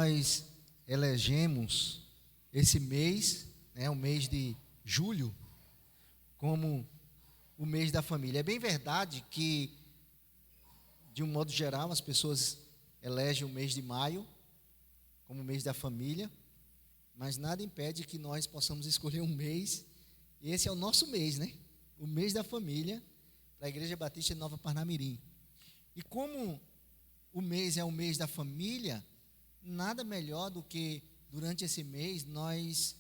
nós elegemos esse mês, né, o mês de julho, como o mês da família. É bem verdade que, de um modo geral, as pessoas elegem o mês de maio como o mês da família, mas nada impede que nós possamos escolher um mês, e esse é o nosso mês, né? O mês da família, para a Igreja Batista de Nova Parnamirim. E como o mês é o mês da família, nada melhor do que, durante esse mês, nós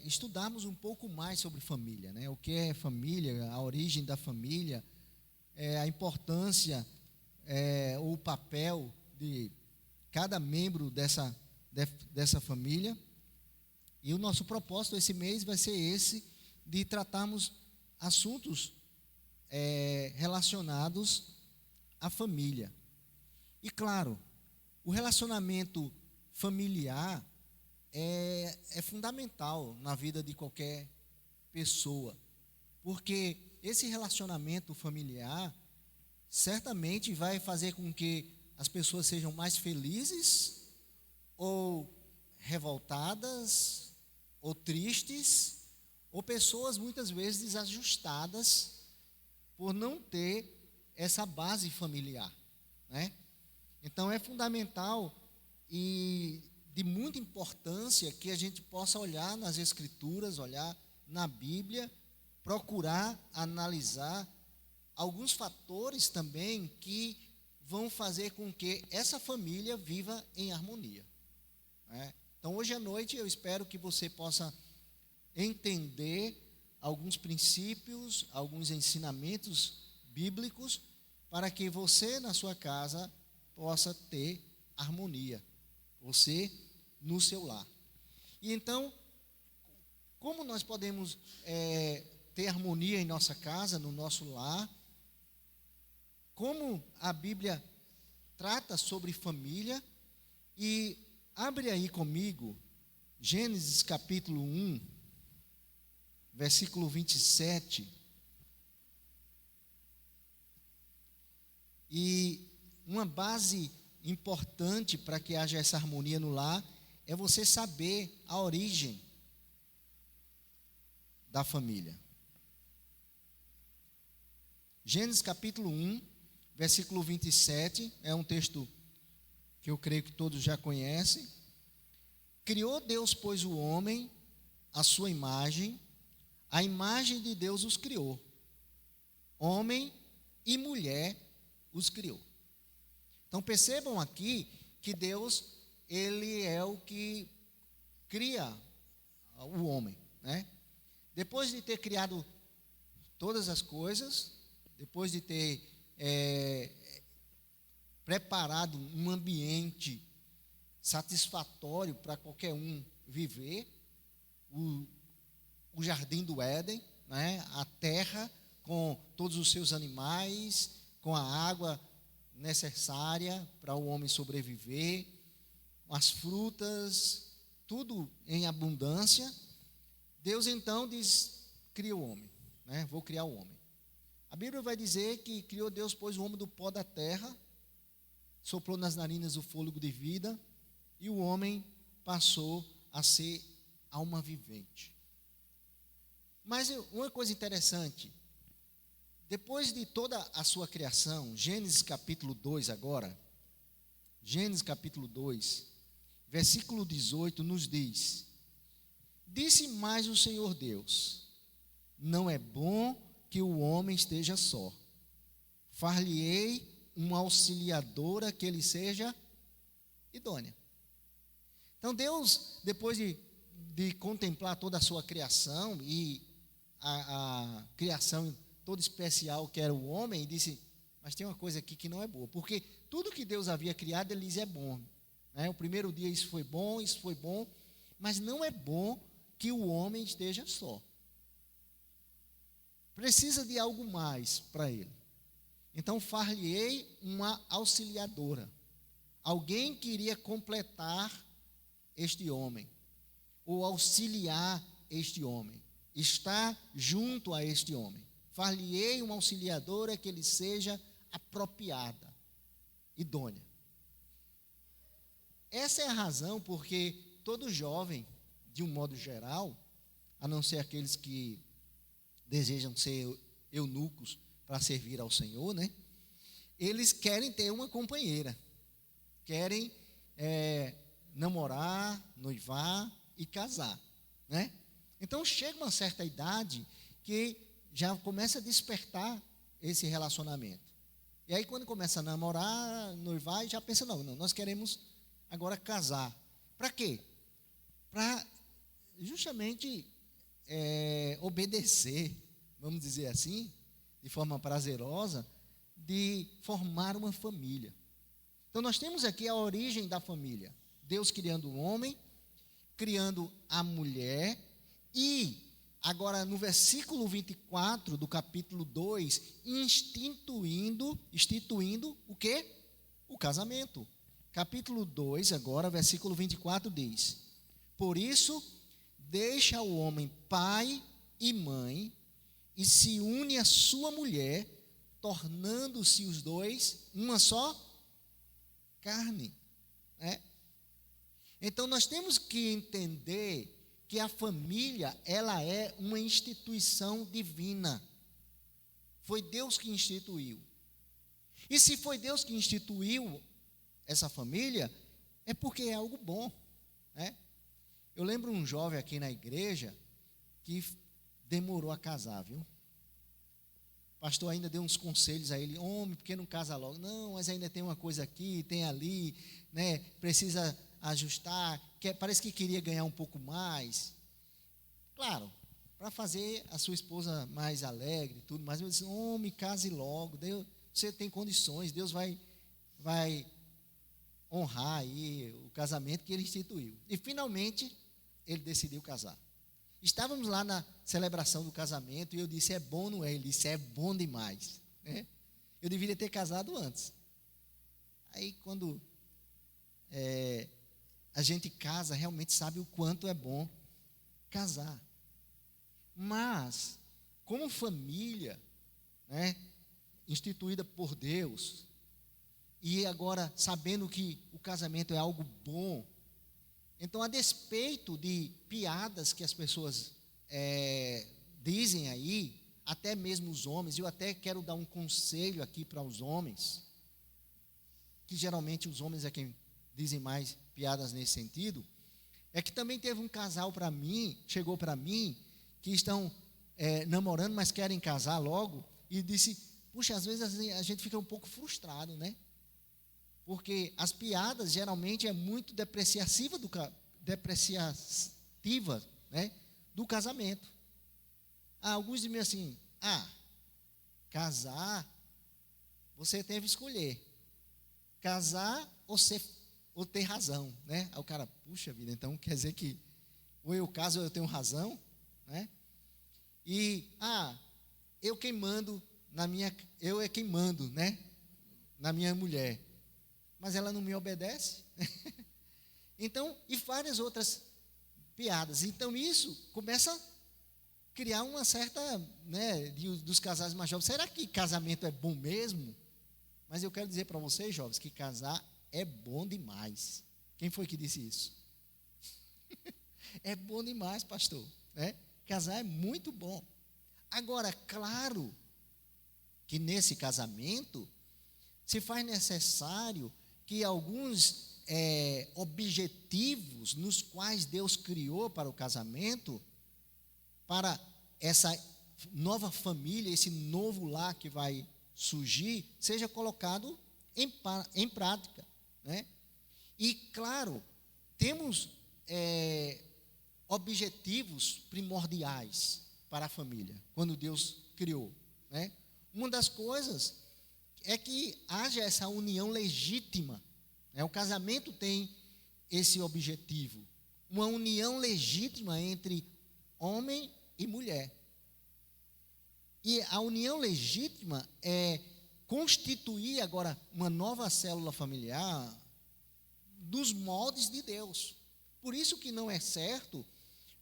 estudarmos um pouco mais sobre família, né? O que é família, a origem da família, a importância, o papel de cada membro dessa família. E o nosso propósito esse mês vai ser esse, de tratarmos assuntos relacionados à família. E claro, o relacionamento familiar é fundamental na vida de qualquer pessoa, porque esse relacionamento familiar certamente vai fazer com que as pessoas sejam mais felizes, ou revoltadas, ou tristes, ou pessoas muitas vezes desajustadas por não ter essa base familiar, né? Então é fundamental e de muita importância que a gente possa olhar nas Escrituras, olhar na Bíblia, procurar analisar alguns fatores também que vão fazer com que essa família viva em harmonia, né? Então hoje à noite eu espero que você possa entender alguns princípios, alguns ensinamentos bíblicos, para que você na sua casa possa ter harmonia, você no seu lar. E então, como nós podemos ter harmonia em nossa casa, no nosso lar? Como a Bíblia trata sobre família? E abre aí comigo Gênesis capítulo 1, versículo 27. E uma base importante para que haja essa harmonia no lar é você saber a origem da família. Gênesis capítulo 1, versículo 27, é um texto que eu creio que todos já conhecem. Criou Deus, pois, o homem, à sua imagem, a imagem de Deus os criou. Homem e mulher os criou. Então percebam aqui que Deus, Ele é o que cria o homem, né? Depois de ter criado todas as coisas, depois de ter preparado um ambiente satisfatório para qualquer um viver, o jardim do Éden, né? A terra com todos os seus animais, com a água necessária para o homem sobreviver, as frutas, tudo em abundância. Deus então cria o homem, né? Vou criar o homem. A Bíblia vai dizer que criou Deus, pois, o homem do pó da terra, soprou nas narinas o fôlego de vida, e o homem passou a ser alma vivente. Mas uma coisa interessante, depois de toda a sua criação, Gênesis capítulo 2 agora, Gênesis capítulo 2, versículo 18 nos diz: disse mais o Senhor Deus, não é bom que o homem esteja só, far-lhe-ei uma auxiliadora que lhe seja idônea. Então Deus, depois de contemplar toda a sua criação, e a criação toda especial que era o homem, disse, mas tem uma coisa aqui que não é boa, porque tudo que Deus havia criado, Ele diz é bom, né? O primeiro dia isso foi bom, mas não é bom que o homem esteja só. Precisa de algo mais para ele. Então far-lhe-ei uma auxiliadora, alguém que iria completar este homem, ou auxiliar este homem, estar junto a este homem. Far-lhe-ei uma auxiliadora que lhe seja apropriada, idônea. Essa é a razão porque todo jovem, de um modo geral, a não ser aqueles que desejam ser eunucos para servir ao Senhor, né? Eles querem ter uma companheira, querem namorar, noivar e casar, né? Então chega uma certa idade que já começa a despertar esse relacionamento. E aí quando começa a namorar, noivar, já pensa, não, nós queremos agora casar. Para quê? Para justamente obedecer, vamos dizer assim, de forma prazerosa, de formar uma família. Então nós temos aqui a origem da família. Deus criando o homem, criando a mulher, e agora no versículo 24 do capítulo 2, instituindo o quê? O casamento. Capítulo 2, agora, versículo 24 diz: por isso, deixa o homem pai e mãe, e se une à sua mulher, tornando-se os dois uma só carne. Então, nós temos que entender que a família, ela é uma instituição divina. Foi Deus que instituiu. E se foi Deus que instituiu essa família, é porque é algo bom, né? Eu lembro um jovem aqui na igreja que demorou a casar, viu? O pastor ainda deu uns conselhos a ele: homem, por que não casa logo? Não, mas ainda tem uma coisa aqui, tem ali, né? Precisa ajustar, parece que queria ganhar um pouco mais. Claro, para fazer a sua esposa mais alegre, tudo, mas eu disse: homem, case logo, Deus, você tem condições, Deus vai honrar aí o casamento que ele instituiu. E finalmente ele decidiu casar. Estávamos lá na celebração do casamento e eu disse: é bom, não é? Ele disse: é bom demais, né? Eu deveria ter casado antes. Aí quando a gente casa, realmente sabe o quanto é bom casar. Mas, como família, né, instituída por Deus, e agora sabendo que o casamento é algo bom, então, a despeito de piadas que as pessoas dizem aí, até mesmo os homens, eu até quero dar um conselho aqui para os homens, que geralmente os homens é quem dizem mais piadas nesse sentido, é que também teve um casal chegou para mim, que estão namorando, mas querem casar logo, e disse: puxa, às vezes a gente fica um pouco frustrado, né? Porque as piadas geralmente é muito depreciativa, né, do casamento. Alguns dizem assim: casar, você teve que escolher, casar ou ter razão, né? Aí o cara: puxa vida, então quer dizer que ou eu caso ou eu tenho razão, né? E eu é quem mando, né, na minha mulher, mas ela não me obedece. Então, e várias outras piadas. Então, isso começa a criar uma certa, né, dos casais mais jovens: será que casamento é bom mesmo? Mas eu quero dizer para vocês, jovens, que casar é bom demais. Quem foi que disse isso? É bom demais, pastor, né? Casar é muito bom. Agora, claro que nesse casamento se faz necessário que alguns objetivos nos quais Deus criou para o casamento, para essa nova família, esse novo lar que vai surgir, seja colocado em prática, né? E claro, temos objetivos primordiais para a família, quando Deus criou, né? Uma das coisas é que haja essa união legítima, né? O casamento tem esse objetivo, uma união legítima entre homem e mulher. E a união legítima é constituir agora uma nova célula familiar dos moldes de Deus. Por isso que não é certo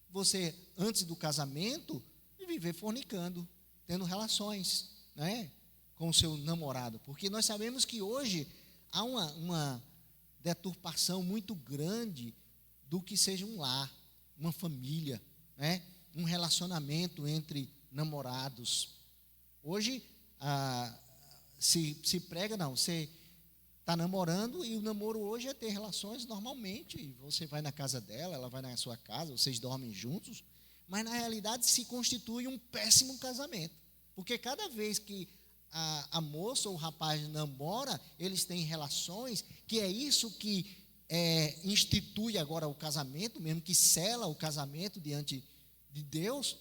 você, antes do casamento, viver fornicando, tendo relações, né, com o seu namorado. Porque nós sabemos que hoje há uma deturpação muito grande do que seja um lar, uma família, né? Um relacionamento entre namorados. Hoje, se prega, não, você está namorando e o namoro hoje é ter relações normalmente. Você vai na casa dela, ela vai na sua casa, vocês dormem juntos, mas na realidade se constitui um péssimo casamento. Porque cada vez que a moça ou o rapaz namora, eles têm relações, que é isso que institui agora o casamento, mesmo que sela o casamento diante de Deus,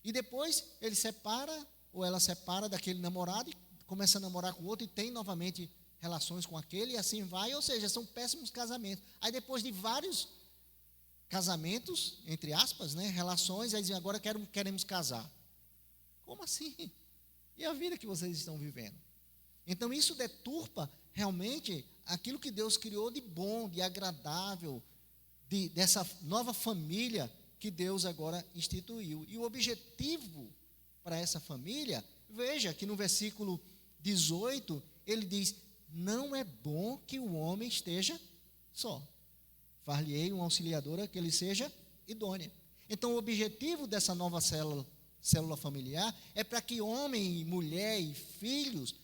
e depois ele separa, ou ela separa daquele namorado e começa a namorar com outro e tem novamente relações com aquele, e assim vai, ou seja, são péssimos casamentos. Aí depois de vários casamentos, entre aspas, né, relações, aí dizem, agora queremos casar. Como assim? E a vida que vocês estão vivendo? Então isso deturpa realmente aquilo que Deus criou de bom, de agradável, dessa nova família que Deus agora instituiu. E o objetivo para essa família, veja que no versículo 18, ele diz, não é bom que o homem esteja só. Far-lhe-ei uma auxiliadora que ele seja idônea. Então o objetivo dessa nova célula familiar é para que homem, mulher e filhos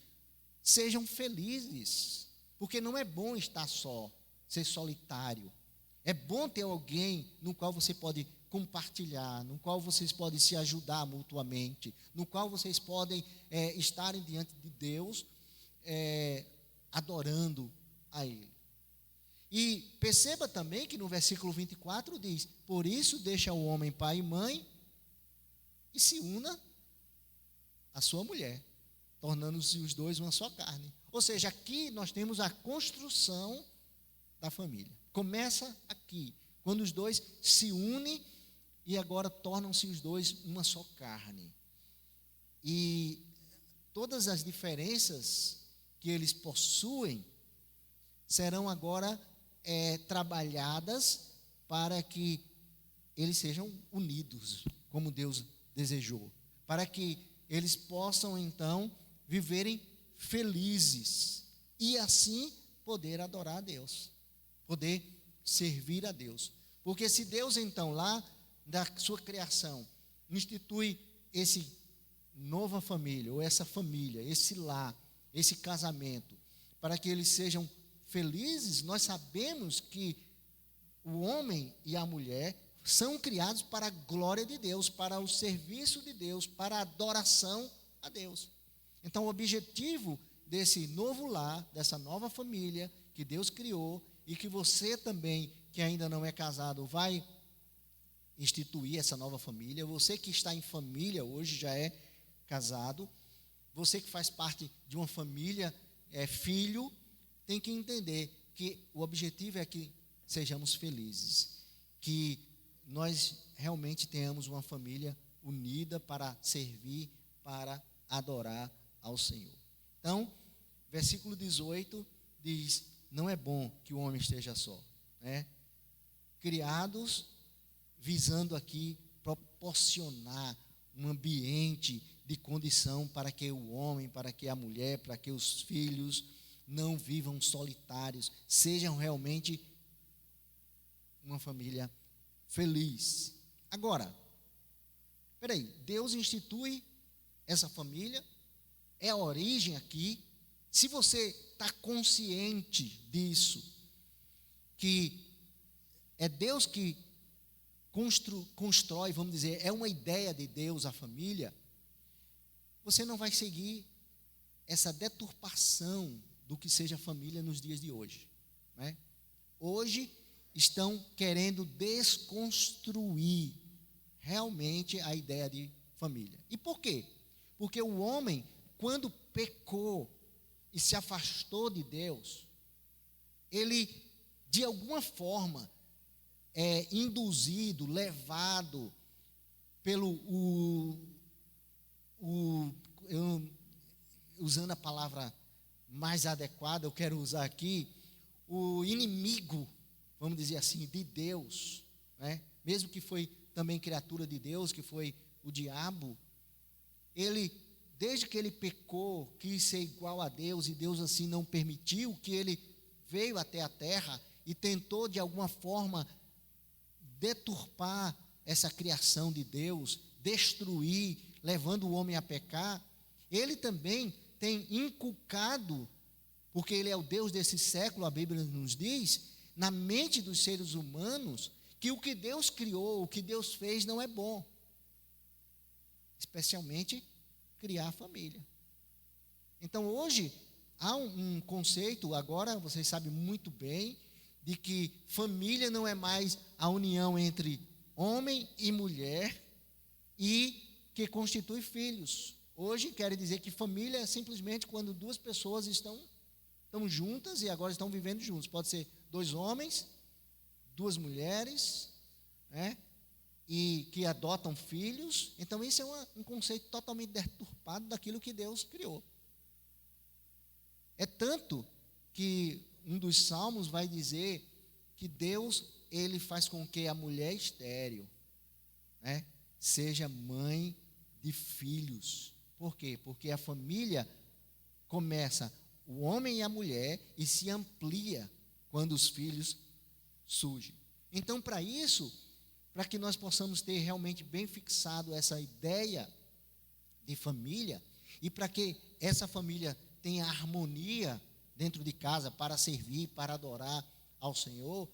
sejam felizes, porque não é bom estar só, ser solitário. É bom ter alguém no qual você pode compartilhar, no qual vocês podem se ajudar mutuamente, no qual vocês podem estarem diante de Deus, adorando a Ele. E perceba também que no versículo 24 diz, por isso deixa o homem pai e mãe e se una à sua mulher, tornando-se os dois uma só carne. Ou seja, aqui nós temos a construção da família. Começa aqui, quando os dois se unem e agora tornam-se os dois uma só carne. E todas as diferenças que eles possuem serão agora trabalhadas para que eles sejam unidos, como Deus desejou, para que eles possam então viverem felizes e assim poder adorar a Deus, poder servir a Deus. Porque se Deus então lá da sua criação institui esse nova família, ou essa família, esse lar, esse casamento, para que eles sejam felizes, nós sabemos que o homem e a mulher são criados para a glória de Deus, para o serviço de Deus, para a adoração a Deus. Então, o objetivo desse novo lar, dessa nova família que Deus criou, e que você também, que ainda não é casado, vai instituir essa nova família. Você que está em família hoje, já é casado, você que faz parte de uma família, é filho, tem que entender que o objetivo é que sejamos felizes, que nós realmente tenhamos uma família unida para servir, para adorar ao Senhor. Então, versículo 18 diz, não é bom que o homem esteja só, né? Criados visando aqui proporcionar um ambiente de condição para que o homem, para que a mulher, para que os filhos não vivam solitários, sejam realmente uma família feliz. Agora, peraí, Deus institui essa família, é a origem aqui. Se você está consciente disso, que é Deus que constrói, vamos dizer, é uma ideia de Deus a família, você não vai seguir essa deturpação do que seja família nos dias de hoje, né? Hoje estão querendo desconstruir realmente a ideia de família. E por quê? Porque o homem, quando pecou e se afastou de Deus, ele, de alguma forma, induzido, levado pelo, usando a palavra mais adequada, eu quero usar aqui, o inimigo, vamos dizer assim, de Deus, né? Mesmo que foi também criatura de Deus, que foi o diabo, ele, desde que ele pecou, quis ser igual a Deus, e Deus assim não permitiu que ele veio até a terra e tentou, de alguma forma, deturpar essa criação de Deus, destruir, levando o homem a pecar, ele também tem inculcado, porque ele é o Deus desse século, a Bíblia nos diz, na mente dos seres humanos, que o que Deus criou, o que Deus fez não é bom. Especialmente criar a família. Então hoje há um conceito, agora vocês sabem muito bem, de que família não é mais a união entre homem e mulher e que constitui filhos. Hoje quer dizer que família é simplesmente quando duas pessoas estão juntas e agora estão vivendo juntos. Pode ser 2 homens, 2 mulheres, né? E que adotam filhos. Então isso é um conceito totalmente deturpado daquilo que Deus criou. É tanto que um dos salmos vai dizer que Deus, ele faz com que a mulher estéril, né, seja mãe de filhos. Por quê? Porque a família começa, o homem e a mulher, e se amplia quando os filhos surgem. Então, para isso, para que nós possamos ter realmente bem fixado essa ideia de família, e para que essa família tenha harmonia dentro de casa para servir, para adorar ao Senhor,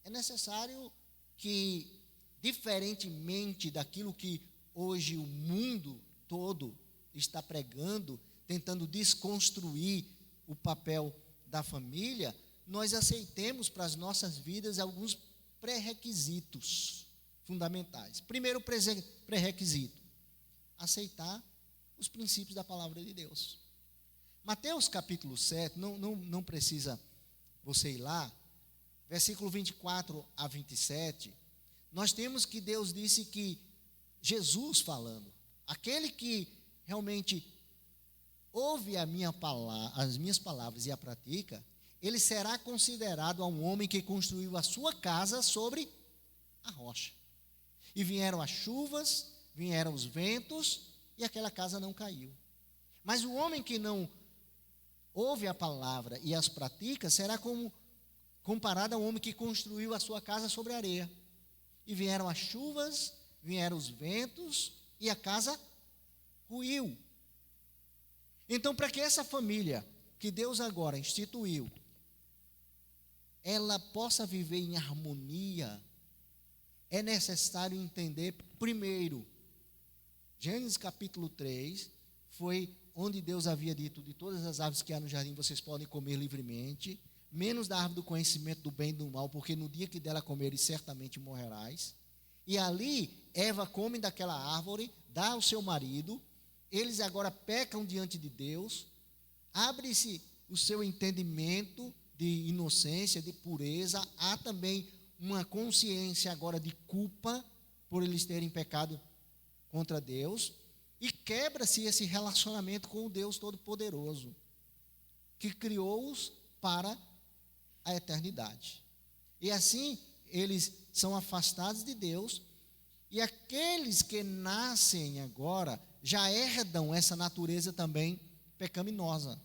é necessário que, diferentemente daquilo que hoje o mundo todo está pregando, tentando desconstruir o papel da família, nós aceitemos para as nossas vidas alguns pré-requisitos fundamentais. Primeiro pré-requisito, aceitar os princípios da palavra de Deus. Mateus capítulo 7, não precisa você ir lá, versículo 24 a 27, nós temos que Deus disse que, Jesus falando, aquele que realmente ouve as minhas palavras e a pratica, ele será considerado a um homem que construiu a sua casa sobre a rocha. E vieram as chuvas, vieram os ventos, e aquela casa não caiu. Mas o homem que não ouve a palavra e as pratica, será comparado a um homem que construiu a sua casa sobre a areia. E vieram as chuvas, vieram os ventos, e a casa ruiu. Então, para que essa família que Deus agora instituiu, ela possa viver em harmonia, é necessário entender, primeiro, Gênesis capítulo 3, foi onde Deus havia dito, de todas as árvores que há no jardim, vocês podem comer livremente, menos da árvore do conhecimento do bem e do mal, porque no dia que dela comeres, certamente morrerás. E ali, Eva come daquela árvore, dá ao seu marido, eles agora pecam diante de Deus, abre-se o seu entendimento de inocência, de pureza, há também uma consciência agora de culpa, por eles terem pecado contra Deus, e quebra-se esse relacionamento com o Deus Todo-Poderoso, que criou-os para a eternidade. E assim, eles são afastados de Deus, e aqueles que nascem agora já herdam essa natureza também pecaminosa.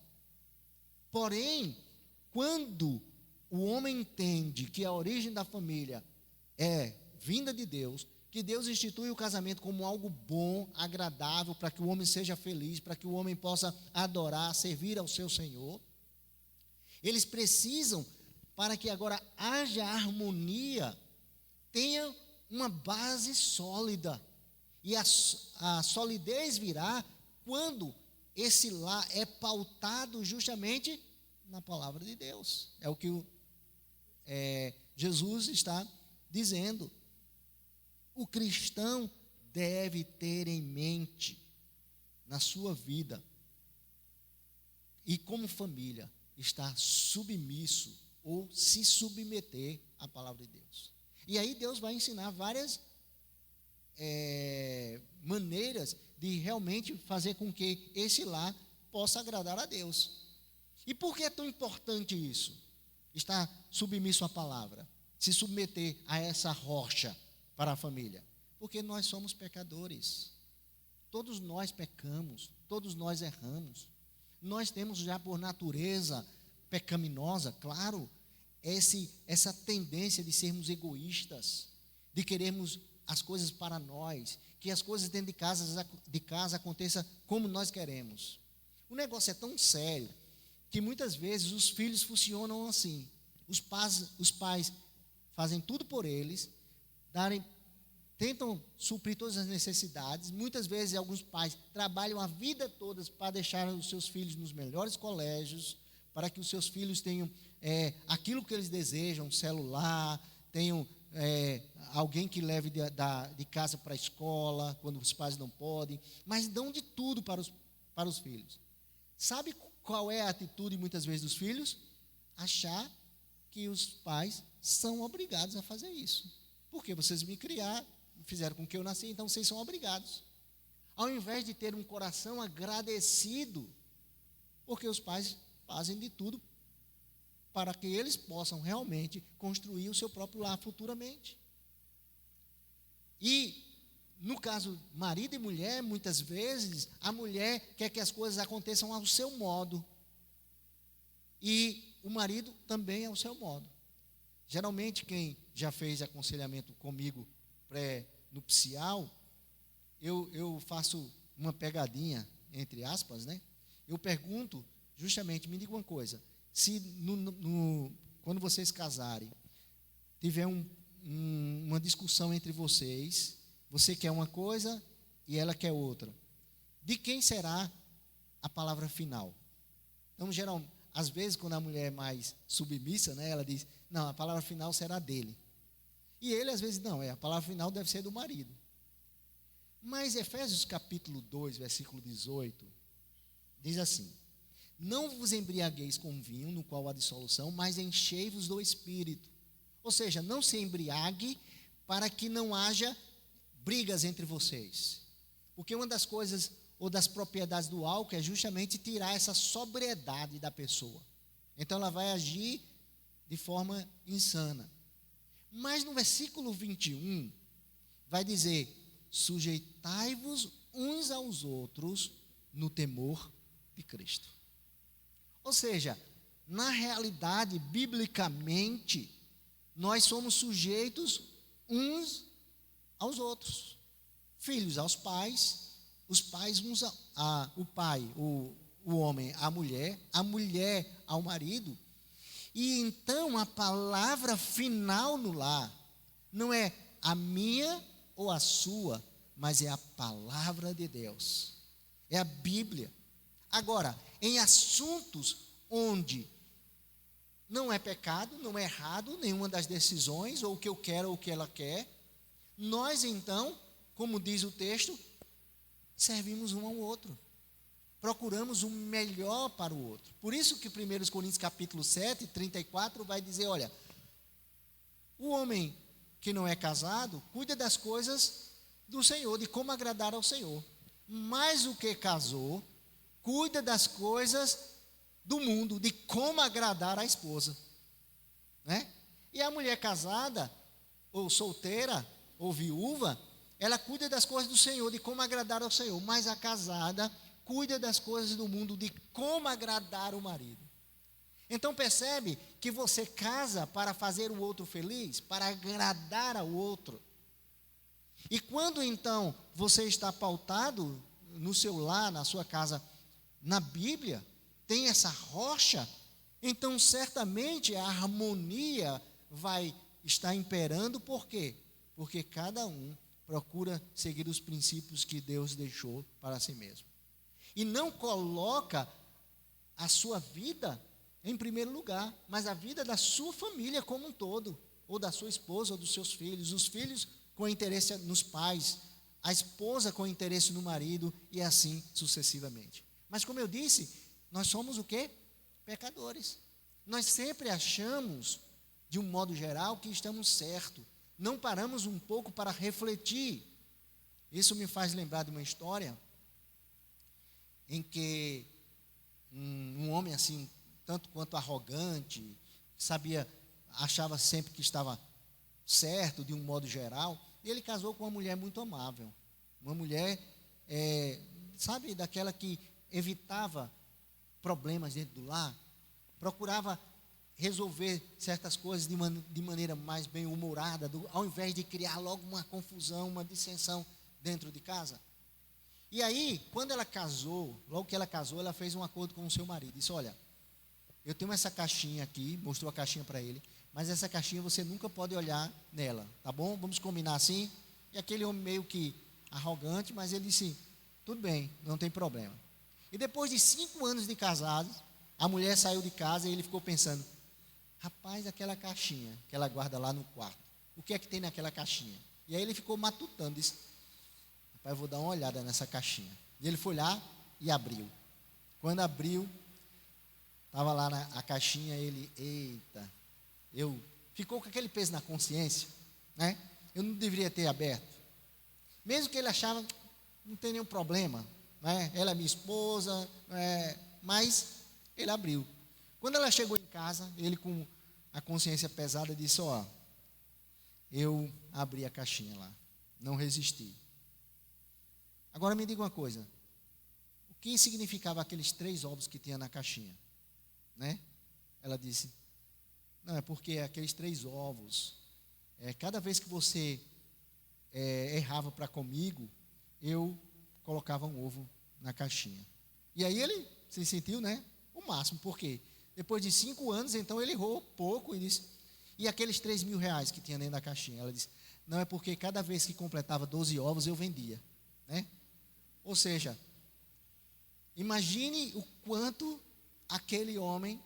Porém, quando o homem entende que a origem da família é vinda de Deus, que Deus institui o casamento como algo bom, agradável, para que o homem seja feliz, para que o homem possa adorar, servir ao seu Senhor, eles precisam, para que agora haja harmonia, tenha uma base sólida. E a solidez virá quando esse lar é pautado justamente na palavra de Deus. É o que Jesus está dizendo. O cristão deve ter em mente, na sua vida, e como família, estar submisso ou se submeter à palavra de Deus. E aí Deus vai ensinar várias maneiras de realmente fazer com que esse lar possa agradar a Deus. E por que é tão importante isso? Estar submisso à palavra, se submeter a essa rocha para a família. Porque nós somos pecadores. Todos nós pecamos, todos nós erramos. Nós temos já por natureza pecaminosa, claro, essa tendência de sermos egoístas, de querermos as coisas para nós, que as coisas dentro de casa aconteçam como nós queremos. O negócio é tão sério que muitas vezes os filhos funcionam assim. Os pais fazem tudo por eles, tentam suprir todas as necessidades. Muitas vezes alguns pais trabalham a vida toda para deixar os seus filhos nos melhores colégios, para que os seus filhos tenham aquilo que eles desejam, um celular, tenham alguém que leve de casa para a escola, quando os pais não podem, mas dão de tudo para os filhos. Sabe qual é a atitude muitas vezes dos filhos? Achar que os pais são obrigados a fazer isso. Porque vocês me criaram, fizeram com que eu nasci, então vocês são obrigados. Ao invés de ter um coração agradecido, porque os pais fazem de tudo para que eles possam realmente construir o seu próprio lar futuramente. E, no caso marido e mulher, muitas vezes, a mulher quer que as coisas aconteçam ao seu modo. E o marido também ao seu modo. Geralmente, quem já fez aconselhamento comigo pré-nupcial, eu faço uma pegadinha, entre aspas, né? Eu pergunto, justamente, me diga uma coisa, se quando vocês casarem, tiver uma discussão entre vocês, você quer uma coisa e ela quer outra, de quem será a palavra final? Então, geralmente, às vezes, quando a mulher é mais submissa, né, ela diz, não, a palavra final será dele. E ele, às vezes, não, a palavra final deve ser do marido. Mas Efésios capítulo 2, versículo 18, diz assim, não vos embriagueis com vinho, no qual há dissolução, mas enchei-vos do Espírito. Ou seja, não se embriague para que não haja brigas entre vocês. Porque uma das coisas, ou das propriedades do álcool, é justamente tirar essa sobriedade da pessoa. Então ela vai agir de forma insana. Mas no versículo 21, vai dizer, sujeitai-vos uns aos outros no temor de Cristo. Ou seja, na realidade, biblicamente, nós somos sujeitos uns aos outros. Filhos aos pais, os pais uns o pai, o homem à mulher, a mulher ao marido. E então a palavra final no lar não é a minha ou a sua, mas é a palavra de Deus. É a Bíblia. Agora, em assuntos onde não é pecado, não é errado nenhuma das decisões, ou o que eu quero ou o que ela quer, nós então, como diz o texto, servimos um ao outro. Procuramos o melhor para o outro. Por isso que 1 Coríntios capítulo 7, 34 vai dizer, olha, o homem que não é casado, cuida das coisas do Senhor, de como agradar ao Senhor. Mas o que casou, cuida das coisas do mundo, de como agradar a esposa, né? E a mulher casada, ou solteira, ou viúva, ela cuida das coisas do Senhor, de como agradar ao Senhor. Mas a casada cuida das coisas do mundo, de como agradar o marido. Então percebe que você casa para fazer o outro feliz, para agradar ao outro. E quando então você está pautado no seu lar, na sua casa, na Bíblia, tem essa rocha, então certamente a harmonia vai estar imperando. Por quê? Porque cada um procura seguir os princípios que Deus deixou para si mesmo. E não coloca a sua vida em primeiro lugar, mas a vida da sua família como um todo, ou da sua esposa, ou dos seus filhos, os filhos com interesse nos pais, a esposa com interesse no marido, e assim sucessivamente. Mas como eu disse, nós somos o quê? Pecadores. Nós sempre achamos, de um modo geral, que estamos certos. Não paramos um pouco para refletir. Isso me faz lembrar de uma história em que um homem assim, tanto quanto arrogante, achava sempre que estava certo, de um modo geral, e ele casou com uma mulher muito amável. Uma mulher, daquela que evitava problemas dentro do lar. procurava resolver certas coisas de maneira mais bem-humorada, ao invés de criar logo uma confusão, uma dissensão dentro de casa. E aí, quando ela casou, logo que ela casou, ela fez um acordo com o seu marido. Disse: olha, eu tenho essa caixinha aqui, mostrou a caixinha para ele, mas essa caixinha você nunca pode olhar nela, tá bom? Vamos combinar assim? E aquele homem meio que arrogante, mas ele disse: tudo bem, não tem problema. E depois de 5 anos de casados, a mulher saiu de casa e ele ficou pensando: rapaz, aquela caixinha que ela guarda lá no quarto, o que é que tem naquela caixinha? E aí ele ficou matutando, disse: rapaz, eu vou dar uma olhada nessa caixinha. E ele foi lá e abriu. Quando abriu, estava lá a caixinha, ele: eita, ficou com aquele peso na consciência, né? Eu não deveria ter aberto. Mesmo que ele achava, não tem nenhum problema, né? Ela é minha esposa, mas ele abriu. Quando ela chegou em casa, ele com a consciência pesada disse: ó, eu abri a caixinha lá, não resisti. Agora me diga uma coisa, o que significava aqueles 3 ovos que tinha na caixinha, né? Ela disse: não, é porque aqueles 3 ovos, cada vez que você errava para comigo, eu colocava um ovo na caixinha. E aí ele se sentiu, né, o máximo, porque depois de 5 anos, então ele errou pouco e disse: e aqueles R$3.000 que tinha dentro da caixinha? Ela disse: não, é porque cada vez que completava 12 ovos eu vendia, né? Ou seja, imagine o quanto aquele homem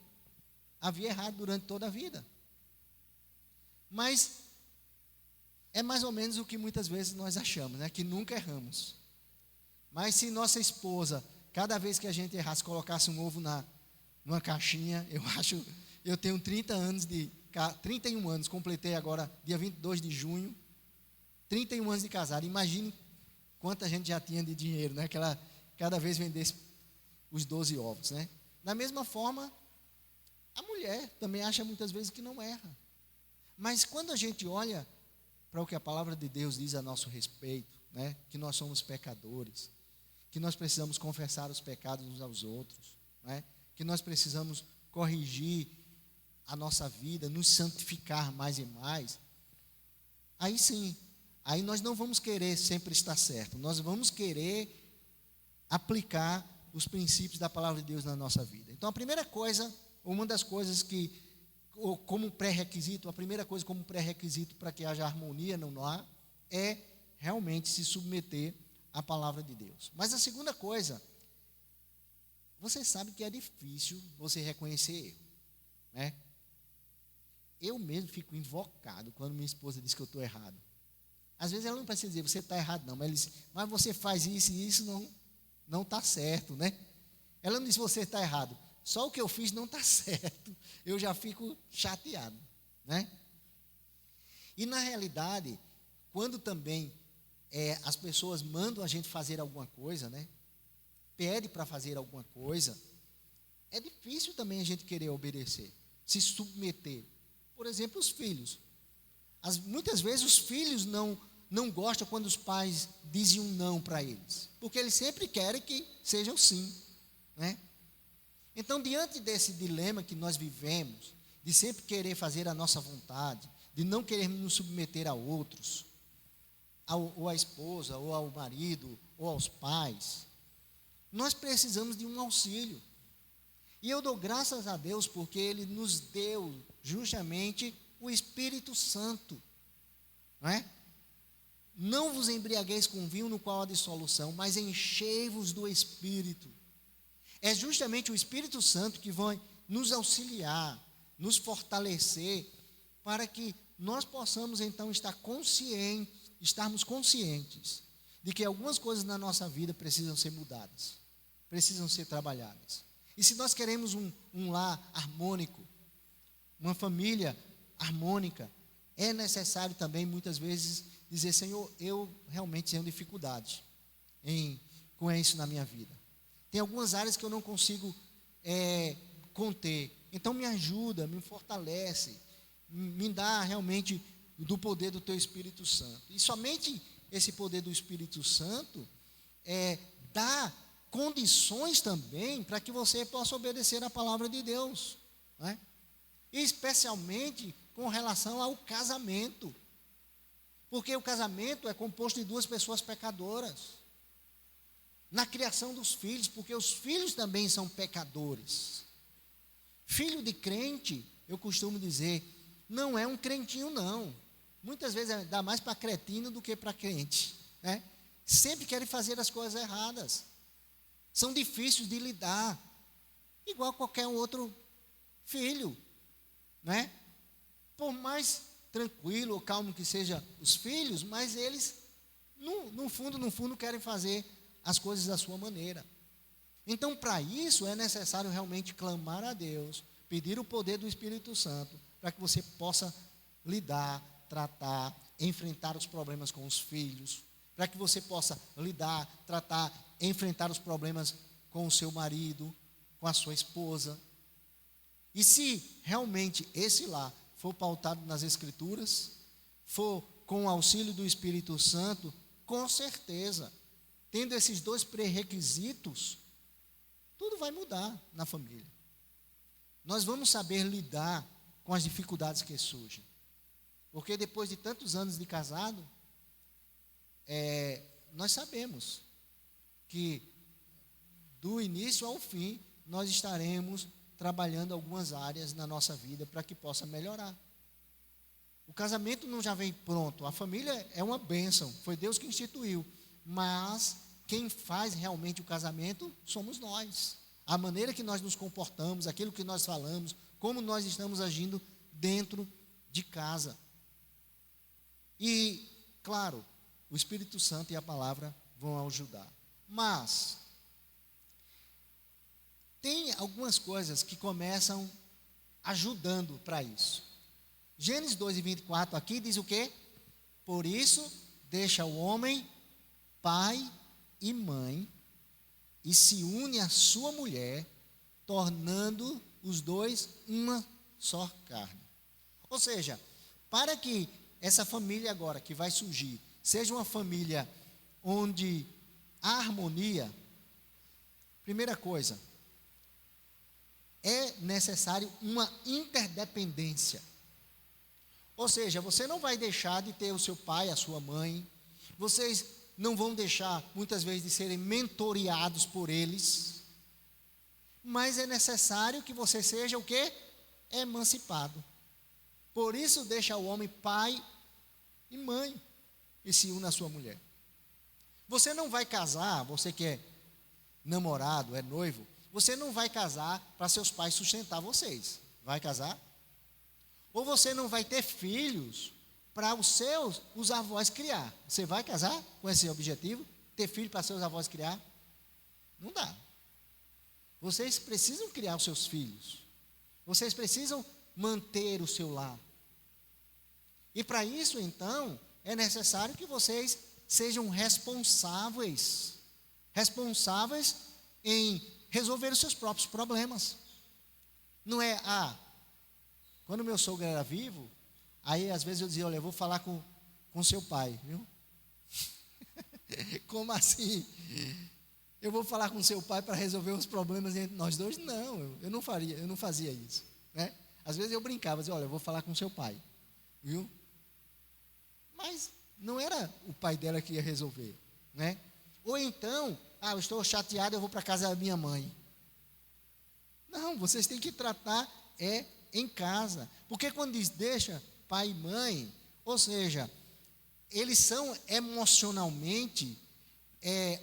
havia errado durante toda a vida. Mas é mais ou menos o que muitas vezes nós achamos, né? Que nunca erramos. Mas se nossa esposa, cada vez que a gente errasse, colocasse um ovo numa caixinha, eu tenho 31 anos, completei agora, dia 22 de junho, 31 anos de casado. Imagine quanta gente já tinha de dinheiro, né? Que ela cada vez vendesse os 12 ovos, né? Da mesma forma, a mulher também acha muitas vezes que não erra. Mas quando a gente olha para o que a palavra de Deus diz a nosso respeito, né? Que nós somos pecadores, que nós precisamos confessar os pecados uns aos outros, né? Que nós precisamos corrigir a nossa vida, nos santificar mais e mais, aí sim, aí nós não vamos querer sempre estar certo, nós vamos querer aplicar os princípios da palavra de Deus na nossa vida. Então a primeira coisa, uma das coisas que, como pré-requisito, a primeira coisa como pré-requisito para que haja harmonia no lar, é realmente se submeter à palavra de Deus. Mas a segunda coisa, você sabe que é difícil você reconhecer erro, né? Eu mesmo fico invocado quando minha esposa diz que eu estou errado. Às vezes ela não precisa dizer: você está errado não, mas ela diz: mas você faz isso e isso não está certo, né? Ela não diz: você está errado, só o que eu fiz não está certo. Eu já fico chateado, né? E na realidade, quando também as pessoas mandam a gente fazer alguma coisa, né? Pede para fazer alguma coisa, é difícil também a gente querer obedecer, se submeter. Por exemplo, os filhos. Muitas vezes os filhos não gostam quando os pais dizem um não para eles, porque eles sempre querem que seja o sim, né? Então, diante desse dilema que nós vivemos, de sempre querer fazer a nossa vontade, de não querer nos submeter a outros, ou à esposa, ou ao marido, ou aos pais, nós precisamos de um auxílio. E eu dou graças a Deus porque Ele nos deu justamente o Espírito Santo, não é? Não vos embriagueis com vinho no qual há dissolução, mas enchei-vos do Espírito. É justamente o Espírito Santo que vai nos auxiliar, nos fortalecer, para que nós possamos então estarmos conscientes de que algumas coisas na nossa vida precisam ser mudadas, precisam ser trabalhadas. E se nós queremos um lar harmônico, uma família harmônica, é necessário também muitas vezes dizer: Senhor, eu realmente tenho dificuldade com isso na minha vida. Tem algumas áreas que eu não consigo conter. Então me ajuda, me fortalece, me dá realmente do poder do Teu Espírito Santo. E somente esse poder do Espírito Santo dá condições também para que você possa obedecer a palavra de Deus. não é? E especialmente com relação ao casamento. Porque o casamento é composto de duas pessoas pecadoras. Na criação dos filhos, porque os filhos também são pecadores. Filho de crente, eu costumo dizer, não é um crentinho não. Muitas vezes dá mais para cretino do que para crente, né? Sempre querem fazer as coisas erradas. São difíceis de lidar, igual qualquer outro filho, né? Por mais tranquilo ou calmo que sejam os filhos, mas eles, no fundo, querem fazer as coisas da sua maneira. Então, para isso, é necessário realmente clamar a Deus, pedir o poder do Espírito Santo, para que você possa lidar, tratar, enfrentar os problemas com os filhos, para que você possa lidar, tratar, enfrentar os problemas com o seu marido, com a sua esposa. E se realmente esse lar for pautado nas Escrituras, for com o auxílio do Espírito Santo, com certeza, tendo esses dois pré-requisitos, tudo vai mudar na família. Nós vamos saber lidar com as dificuldades que surgem. Porque depois de tantos anos de casado, nós sabemos que do início ao fim, nós estaremos trabalhando algumas áreas na nossa vida para que possa melhorar. O casamento não já vem pronto, a família é uma bênção, foi Deus que instituiu, mas quem faz realmente o casamento somos nós. A maneira que nós nos comportamos, aquilo que nós falamos, como nós estamos agindo dentro de casa. E, claro, o Espírito Santo e a palavra vão ajudar. Mas tem algumas coisas que começam ajudando para isso. Gênesis 2:24 aqui diz o quê? Por isso, deixa o homem pai e mãe e se une à sua mulher, tornando os dois uma só carne. Ou seja, para que essa família agora que vai surgir seja uma família onde há harmonia, primeira coisa, é necessário uma interdependência. Ou seja, você não vai deixar de ter o seu pai, a sua mãe, vocês não vão deixar, muitas vezes, de serem mentoreados por eles, mas é necessário que você seja o quê? Emancipado. Por isso, deixa o homem pai e mãe e se une à sua mulher. Você não vai casar, você que é namorado, é noivo, você não vai casar para seus pais sustentar vocês. Vai casar? Ou você não vai ter filhos para os avós criar. Você vai casar com esse objetivo? Ter filho para seus avós criar? Não dá. Vocês precisam criar os seus filhos. Vocês precisam manter o seu lar. E para isso, então, é necessário que vocês sejam responsáveis em resolver os seus próprios problemas. Não é, quando meu sogro era vivo, aí às vezes eu dizia, olha, eu vou falar com seu pai, viu? Como assim? Eu vou falar com seu pai para resolver os problemas entre nós dois? Não, eu não fazia isso, né? Às vezes eu brincava, dizia, olha, eu vou falar com seu pai, viu? Mas não era o pai dela que ia resolver, né? Ou então, eu estou chateado, eu vou para a casa da minha mãe. Não, vocês têm que tratar em casa. Porque quando diz deixa pai e mãe, ou seja, eles são emocionalmente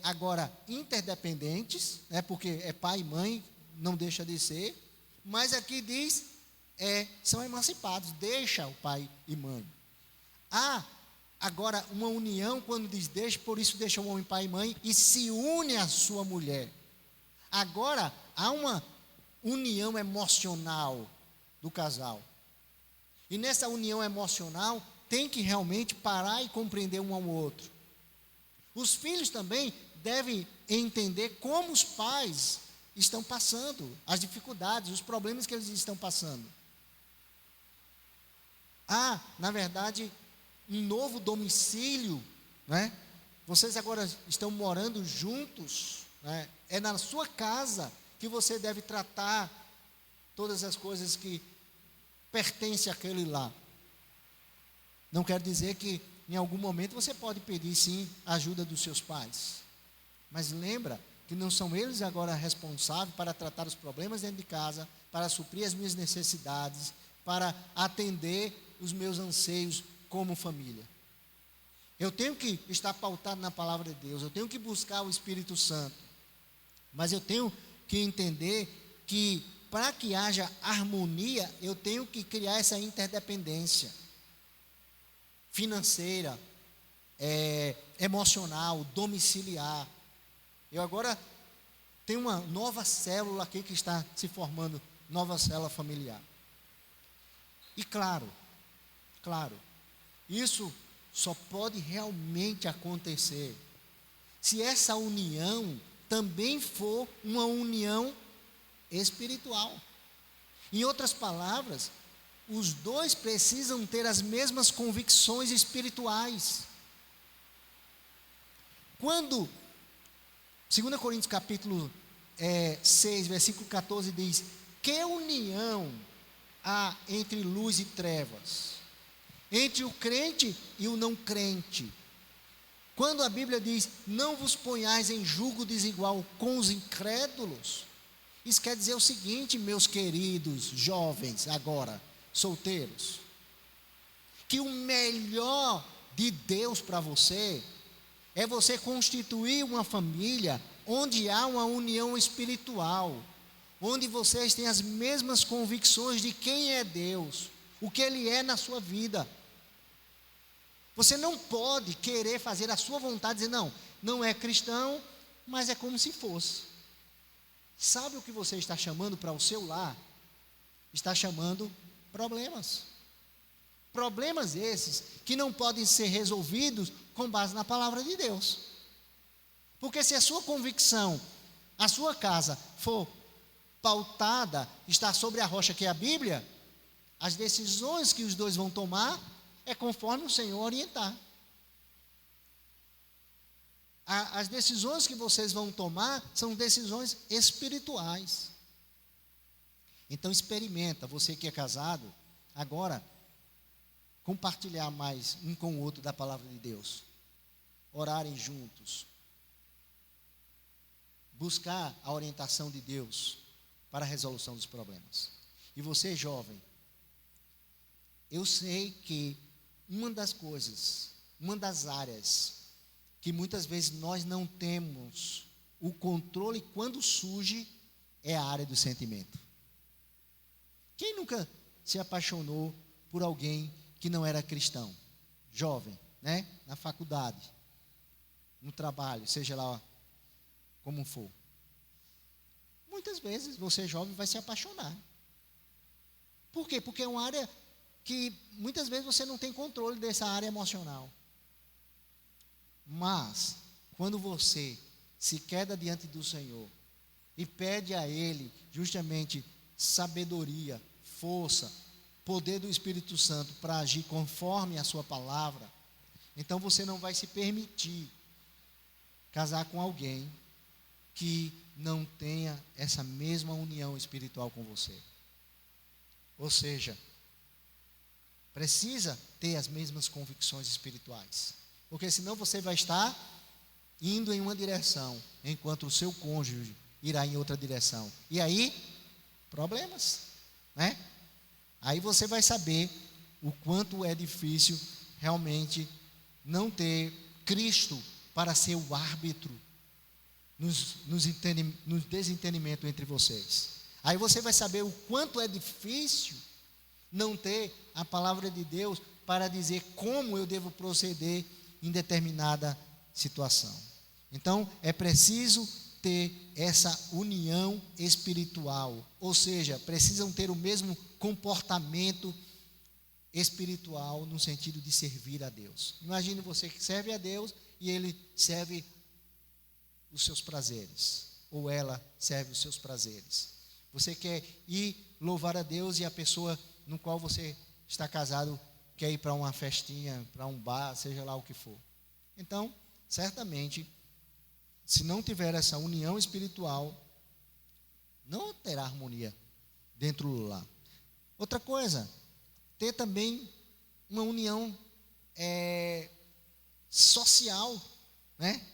agora interdependentes, né, porque é pai e mãe, não deixa de ser, mas aqui diz, são emancipados, deixa o pai e mãe. Agora, uma união, quando diz deixa, por isso deixa o homem pai e mãe e se une à sua mulher. Agora, há uma união emocional do casal. E nessa união emocional, tem que realmente parar e compreender um ao outro. Os filhos também devem entender como os pais estão passando, as dificuldades, os problemas que eles estão passando. Na verdade, um novo domicílio, né? Vocês agora estão morando juntos, né? É na sua casa que você deve tratar todas as coisas que pertencem àquele lá. Não quer dizer que em algum momento você pode pedir sim a ajuda dos seus pais. Mas lembra que não são eles agora responsáveis para tratar os problemas dentro de casa, para suprir as minhas necessidades, para atender os meus anseios como família. Eu tenho que estar pautado na palavra de Deus, eu tenho que buscar o Espírito Santo. Mas eu tenho que entender que para que haja harmonia, eu tenho que criar essa interdependência financeira, emocional, domiciliar. Eu agora tenho uma nova célula aqui que está se formando, nova célula familiar. E claro, isso só pode realmente acontecer se essa união também for uma união espiritual. Em outras palavras, os dois precisam ter as mesmas convicções espirituais. Quando 2 Coríntios capítulo 6, versículo 14 diz: que união há entre luz e trevas, entre o crente e o não crente? Quando a Bíblia diz: não vos ponhais em julgo desigual com os incrédulos, isso quer dizer o seguinte, meus queridos jovens, agora solteiros, que o melhor de Deus para você é você constituir uma família onde há uma união espiritual, onde vocês têm as mesmas convicções de quem é Deus, o que Ele é na sua vida. Você não pode querer fazer a sua vontade, dizer, não é cristão, mas é como se fosse. Sabe o que você está chamando para o seu lar? Está chamando problemas. Problemas esses que não podem ser resolvidos com base na palavra de Deus. Porque se a sua convicção, a sua casa for pautada, está sobre a rocha que é a Bíblia, as decisões que os dois vão tomar é conforme o Senhor orientar. As decisões que vocês vão tomar são decisões espirituais. Então experimenta, você que é casado, agora compartilhar mais um com o outro da palavra de Deus, orarem juntos, buscar a orientação de Deus para a resolução dos problemas. E você, jovem, eu sei que uma das coisas, uma das áreas que muitas vezes nós não temos o controle quando surge é a área do sentimento. Quem nunca se apaixonou por alguém que não era cristão? Jovem, né? Na faculdade, no trabalho, seja lá como for. Muitas vezes você jovem vai se apaixonar. Por quê? Porque é uma área que muitas vezes você não tem controle dessa área emocional. Mas, quando você se queda diante do Senhor e pede a Ele justamente sabedoria, força, poder do Espírito Santo para agir conforme a sua palavra, então você não vai se permitir casar com alguém que não tenha essa mesma união espiritual com você. Ou seja, precisa ter as mesmas convicções espirituais, porque senão você vai estar indo em uma direção, enquanto o seu cônjuge irá em outra direção, e aí, problemas, né? Aí você vai saber o quanto é difícil realmente não ter Cristo para ser o árbitro no desentendimento entre vocês. Aí você vai saber o quanto é difícil não ter a palavra de Deus para dizer como eu devo proceder em determinada situação. Então, é preciso ter essa união espiritual, ou seja, precisam ter o mesmo comportamento espiritual no sentido de servir a Deus. Imagine você que serve a Deus e ele serve os seus prazeres, ou ela serve os seus prazeres. Você quer ir louvar a Deus e a pessoa no qual você está casado quer ir para uma festinha, para um bar, seja lá o que for. Então, certamente, se não tiver essa união espiritual, não terá harmonia dentro do lar. Outra coisa, ter também uma união social, né?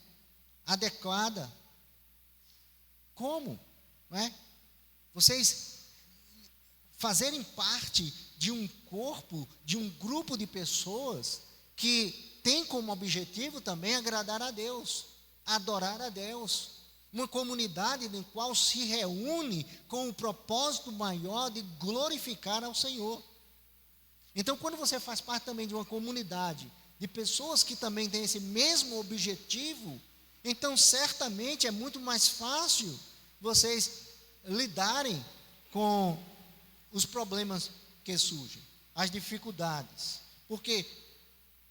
Adequada. Como? Né? Vocês fazerem parte de um corpo, de um grupo de pessoas que tem como objetivo também agradar a Deus, adorar a Deus. Uma comunidade em qual se reúne com o propósito maior de glorificar ao Senhor. Então, quando você faz parte também de uma comunidade de pessoas que também têm esse mesmo objetivo, então certamente é muito mais fácil vocês lidarem com os problemas que surgem, as dificuldades, porque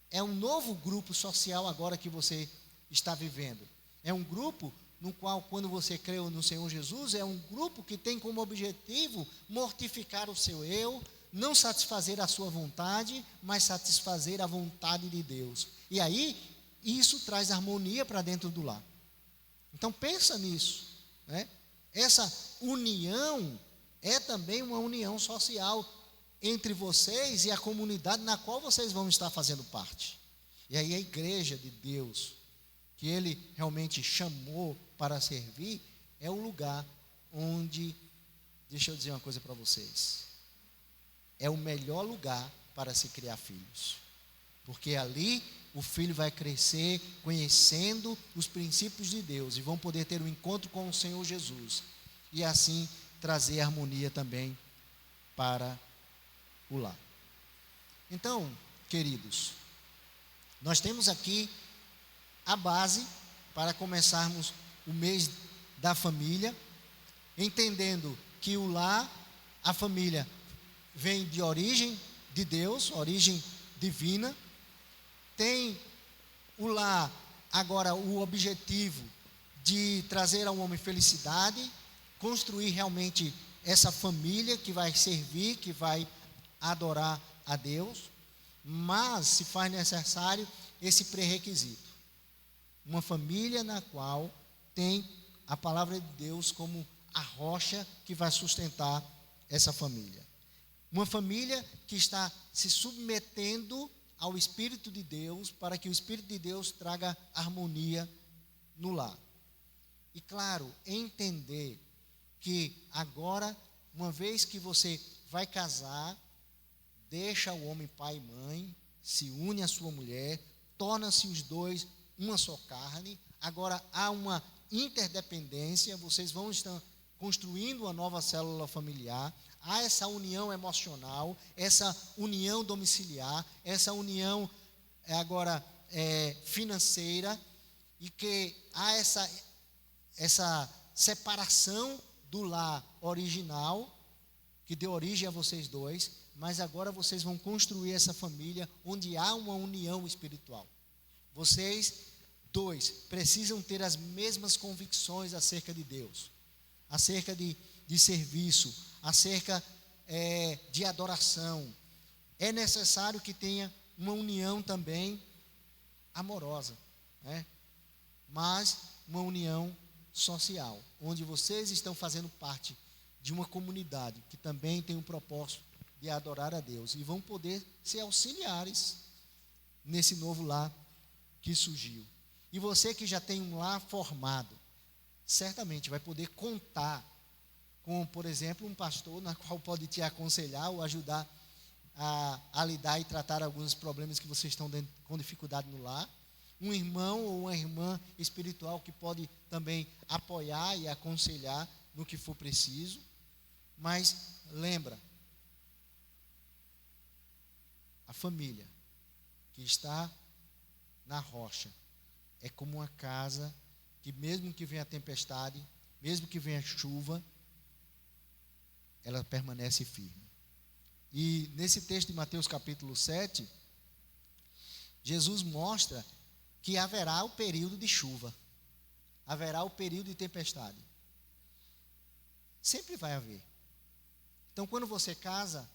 é um novo grupo social agora que você está vivendo. É um grupo no qual, quando você creu no Senhor Jesus, é um grupo que tem como objetivo mortificar o seu eu, não satisfazer a sua vontade, mas satisfazer a vontade de Deus. E aí, isso traz harmonia para dentro do lar. Então, pensa nisso, né? Essa união é também uma união social entre vocês e a comunidade na qual vocês vão estar fazendo parte. E aí a igreja de Deus, que Ele realmente chamou para servir, é o lugar onde, deixa eu dizer uma coisa para vocês, é o melhor lugar para se criar filhos, porque ali o filho vai crescer conhecendo os princípios de Deus e vão poder ter um encontro com o Senhor Jesus e assim trazer harmonia também para o lar. Então, queridos, nós temos aqui a base para começarmos o mês da família, entendendo que o lar, a família, vem de origem de Deus, origem divina. Tem o lar agora o objetivo de trazer ao homem felicidade, construir realmente essa família que vai servir, que vai adorar a Deus, mas se faz necessário esse pré-requisito. Uma família na qual tem a palavra de Deus como a rocha que vai sustentar essa família. Uma família que está se submetendo ao Espírito de Deus, para que o Espírito de Deus traga harmonia no lar. E claro, entender que agora, uma vez que você vai casar, deixa o homem pai e mãe, se une à sua mulher, torna-se os dois uma só carne. Agora há uma interdependência, vocês vão estar construindo uma nova célula familiar. Há essa união emocional, essa união domiciliar, essa união agora financeira, e que há essa separação do lar original, que deu origem a vocês dois, mas agora vocês vão construir essa família onde há uma união espiritual. Vocês dois precisam ter as mesmas convicções acerca de Deus, acerca de serviço, acerca de adoração. É necessário que tenha uma união também amorosa, né? Mas uma união social, onde vocês estão fazendo parte de uma comunidade que também tem o propósito de adorar a Deus e vão poder ser auxiliares nesse novo lar que surgiu. E você que já tem um lar formado, certamente vai poder contar com, por exemplo, um pastor na qual pode te aconselhar ou ajudar a lidar e tratar alguns problemas que vocês estão com dificuldade no lar. Um irmão ou uma irmã espiritual que pode também apoiar e aconselhar no que for preciso. Mas lembra, a família que está na rocha é como uma casa que, mesmo que venha a tempestade, mesmo que venha a chuva, ela permanece firme. E nesse texto de Mateus capítulo 7, Jesus mostra que haverá o período de chuva, haverá o período de tempestade. Sempre vai haver. Então, quando você casa,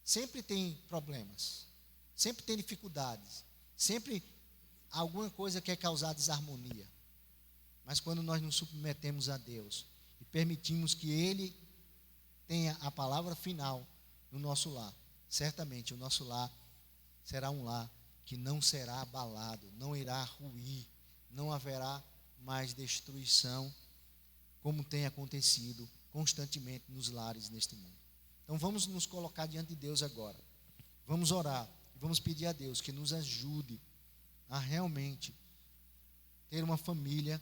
sempre tem problemas, sempre tem dificuldades, sempre alguma coisa quer causar desarmonia. Mas quando nós nos submetemos a Deus e permitimos que Ele tenha a palavra final no nosso lar. Certamente o nosso lar será um lar que não será abalado, não irá ruir, não haverá mais destruição, como tem acontecido constantemente nos lares neste mundo. Então vamos nos colocar diante de Deus agora. Vamos orar e vamos pedir a Deus que nos ajude a realmente ter uma família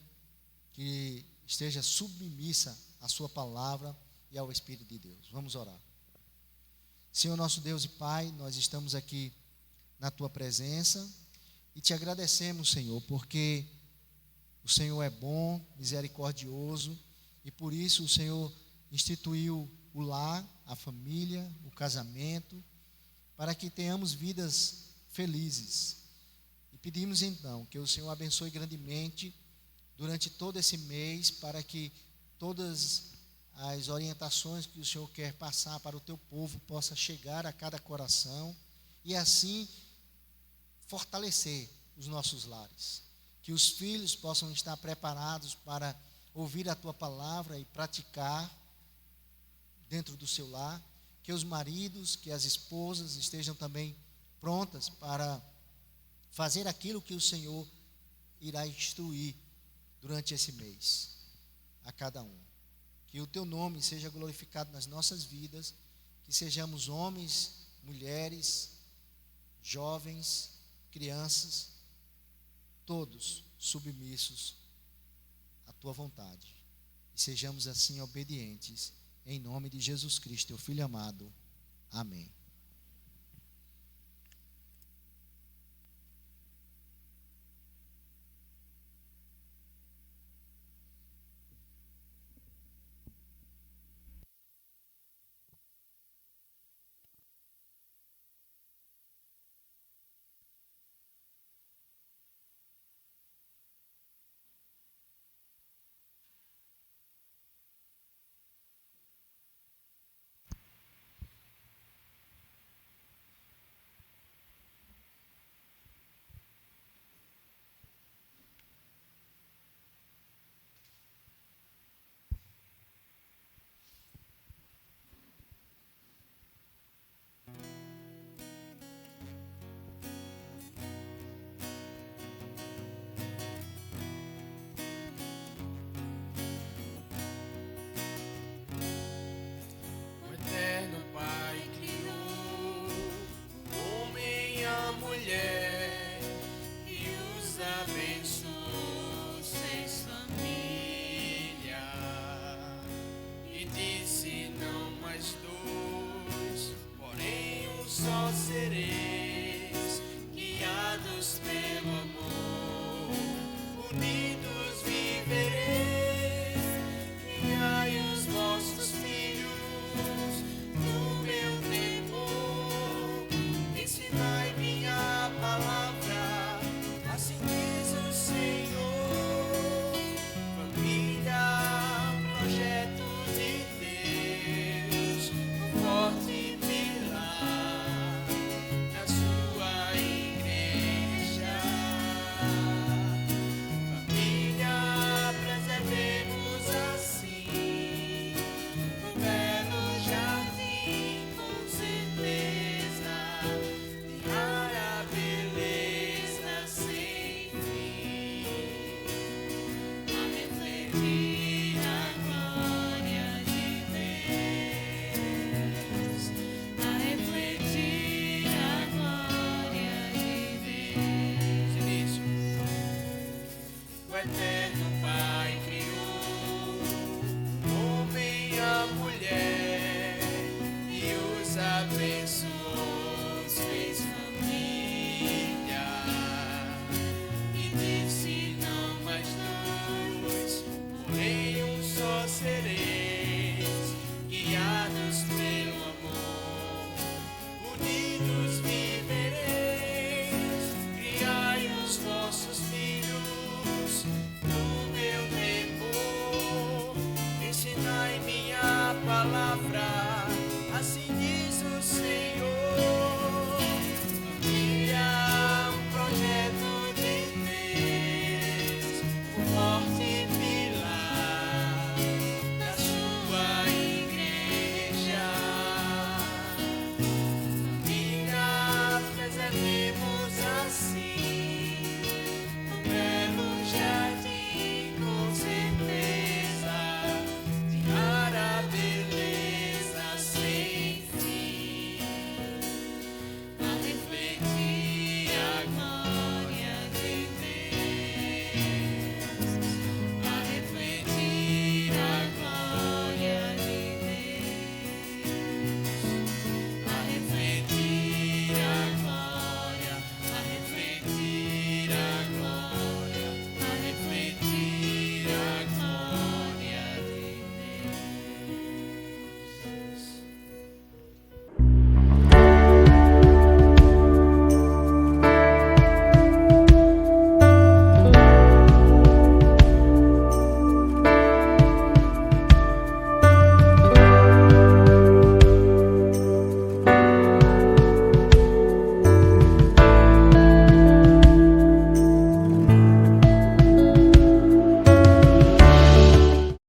que esteja submissa à sua palavra e ao Espírito de Deus. Vamos orar. Senhor nosso Deus e Pai, nós estamos aqui na Tua presença e Te agradecemos, Senhor, porque o Senhor é bom, misericordioso e por isso o Senhor instituiu o lar, a família, o casamento, para que tenhamos vidas felizes. E pedimos então que o Senhor abençoe grandemente durante todo esse mês, para que todas as orientações que o Senhor quer passar para o teu povo possa chegar a cada coração e assim fortalecer os nossos lares. Que os filhos possam estar preparados para ouvir a tua palavra e praticar dentro do seu lar. Que os maridos, que as esposas estejam também prontas para fazer aquilo que o Senhor irá instruir durante esse mês a cada um. Que o teu nome seja glorificado nas nossas vidas, que sejamos homens, mulheres, jovens, crianças, todos submissos à tua vontade. E sejamos assim obedientes, em nome de Jesus Cristo, teu Filho amado. Amém. O eterno Pai criou o homem e a mulher e os abençoou, fez família e disse: não mais dois, porém um só sereis, guiados pelo amor, unidos vivereis. Criai os vossos filhos no meu temor, ensinai minha palavra, assim diz o Senhor. Família, projeto de Deus, um forte pilar na sua igreja. Família, preservemos assim um belo jardim, com certeza de rara beleza sem fim, a refletir a glória de Deus, a refletir a glória de Deus. Início. O eterno Pai criou o homem e a mulher e os abençoou.